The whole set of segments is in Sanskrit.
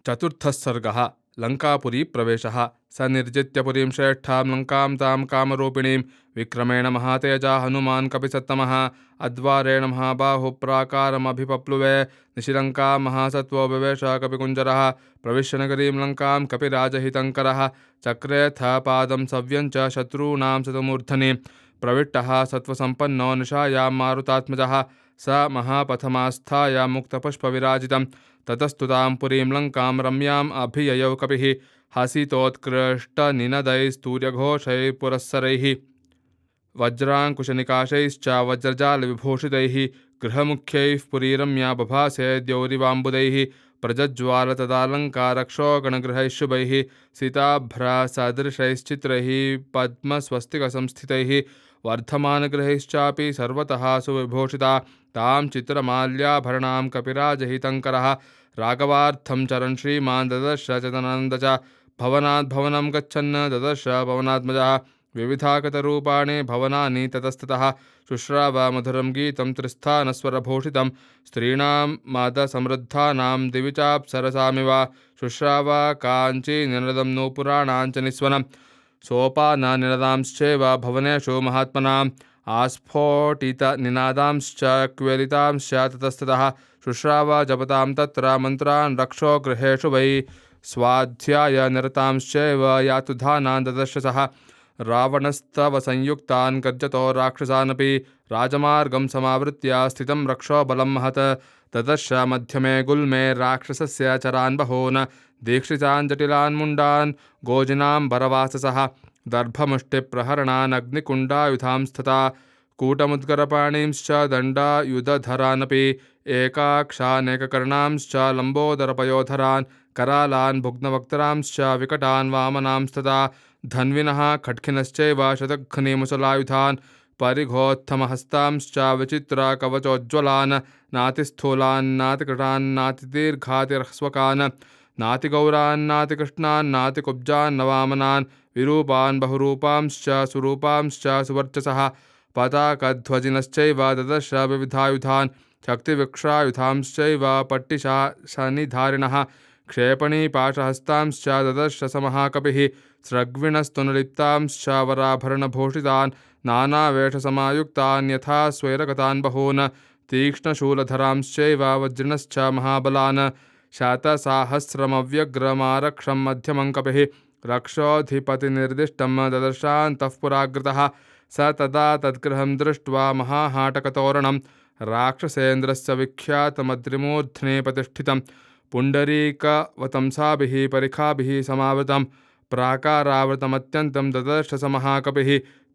चतुर्थः सर्गः लङ्कापुरी प्रवेशः। स निर्जित्य पुरीं श्रेष्ठां लङ्कां तां कामरूपिणीं विक्रमेण महातेजा हनुमान् कपिसत्तमः अद्वारेण महाबाहु प्राकारमभिपप्लुवे निशिलङ्कां महासत्त्वो विवेश कपिकुञ्जरः प्रविश्य नगरीं लङ्कां कपिराजहितङ्करः चक्रेऽथ पादं सव्यं च शत्रूणां शतमूर्धनि प्रविष्टः सत्त्वसम्पन्नो निशायां मारुतात्मजः स महापथमास्थाय मुक्तपुष्पविराजितं ततस्तुतां पुरीं लङ्कां रम्याम् अभिययौ कपिः हसितोत्कृष्टनिनदैस्तूर्यघोषैः पुरःसरैः वज्राङ्कुशनिकाशैश्च वज्रजालविभूषितैः गृहमुख्यैः पुरीरम्या बभासे द्यौरिवाम्बुदैः प्रज्ज्वाल तदालङ्कारक्षोगणगृहैः शुभैः सीताभ्रसदृशैश्चित्रैः पद्मस्वस्तिकसंस्थितैः वर्धमानगृहैश्चापि सर्वतः सुविभूषिता तां चित्रमाल्याभरणां कपिराजहितङ्करः राघवार्थं चरन् श्रीमान् ददर्श चतनानन्द च भवनाद्भवनं गच्छन् ददर्श पवनात्मजः विविधागतरूपाणि भवनानि ततस्ततः शुश्राव मधुरं गीतं त्रिस्थानस्वरभूषितं स्त्रीणां मादसमृद्धानां दिवि चाप्सरसामिव शुश्राव काञ्चीनिनदं नूपुराणाञ्च निस्वनं सोपाननिनदांश्चैव भवनेषु महात्मनाम् आस्फोटितनिनादांश्च क्वेलितांश्च ततस्ततः शुश्राव जपतां तत्र मन्त्रान् रक्षो गृहेषु वै स्वाध्यायनिरतांश्चैव यातुधानान् ददर्शसः रावणस्तव संयुक्तान् गर्जतो राक्षसानपि राजमार्गं समावृत्य स्थितं रक्षो बलं महत् तदर्श मध्यमे गुल्मे राक्षसस्य चरान् बहून् दीक्षितान् जटिलान् मुण्डान् गोजिनाम्बरवाससः दर्भमुष्टिप्रहरणान् अग्निकुण्डायुधांस्तथा कूटमुद्गरपाणींश्च दण्डायुधधरानपि एकाक्षानेककर्णांश्च लम्बोदरपयोधरान् करालान् भुग्नवक्त्रांश्च विकटान् वामनांस्तथा धन्विनः खड्किनश्चैव शतघ्नीमुसलायुधान् परिघोत्थमहस्तांश्च विचित्रकवचोज्ज्वलान् नातिस्थूलान् नातिकृटान् नातिदीर्घातिह्रस्वकान् नातिगौरान् नातिकृष्णान् नातिकुब्जान् नवामनान् विरूपान् बहुरूपांश्च सुरूपांश्च सुवर्चसः पताकध्वजिनश्चैव ददर्श विविधायुधान् शक्तिविक्षायुधांश्चैव पट्टिशासनिधारिणः क्षेपणीपाशहस्तांश्च ददर्श समहाकपिः स्रग्विणस्तनुलिप्तांश्च वराभरणभूषितान् नानावेषसमायुक्तान् यथा स्वैरगतान् बहून् तीक्ष्णशूलधरांश्चैव वज्रिणश्च महाबलान् शतसाहस्रमव्यग्रमारक्षं मध्यमं कपिः रक्षोऽधिपतिनिर्दिष्टं ददर्शान्तः पुराग्रतः स तदा तद्गृहं दृष्ट्वा महाहाटकतोरणं राक्षसेन्द्रस्य विख्यातमद्रिमूर्ध्नि प्रतिष्ठितं पुण्डरीकवतंसाभिः परिखाभिः समावृतं प्राकारावृतमत्यन्तं ददर्श स महाकपिः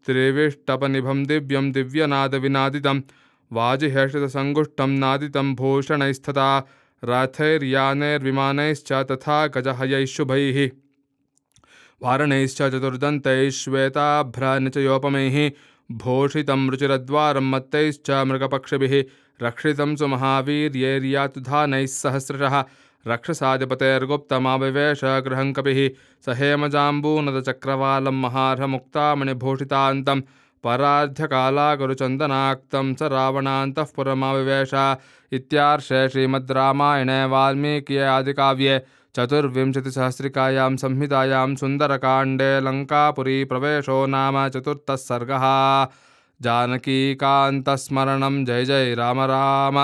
त्रिविष्टपनिभं दिव्यं दिव्यनादविनादितं वाजिहेषितसङ्गुष्ठं नादितं भूषणैस्तथा रथैर्यानैर्विमानैश्च तथा गजहयैः शुभैः वारणैश्च चतुर्दन्तैः श्वेताभ्रनिचयोपमैः भूषितं रुचिरद्वारं मत्तैश्च मृगपक्षिभिः रक्षितं सुमहावीर्यैर्यातुधानैः सहस्रशः रक्षसाधिपतेर्गुप्तमाविवेश गृहं कपिः स हेमजाम्बूनदचक्रवालं महार्हमुक्तामणिभूषितान्तं परार्ध्यकालागुरुचन्दनाक्तं स रावणान्तः पुरमाविवेश इत्यार्षे श्रीमद् रामायणे वाल्मीकिये आदिकाव्ये चतुर्विंशतिसहस्रिकायां संहितायां सुन्दरकाण्डे लङ्कापुरी प्रवेशो नाम चतुर्थः सर्गः। जानकीकान्तस्मरणं जय जय राम राम।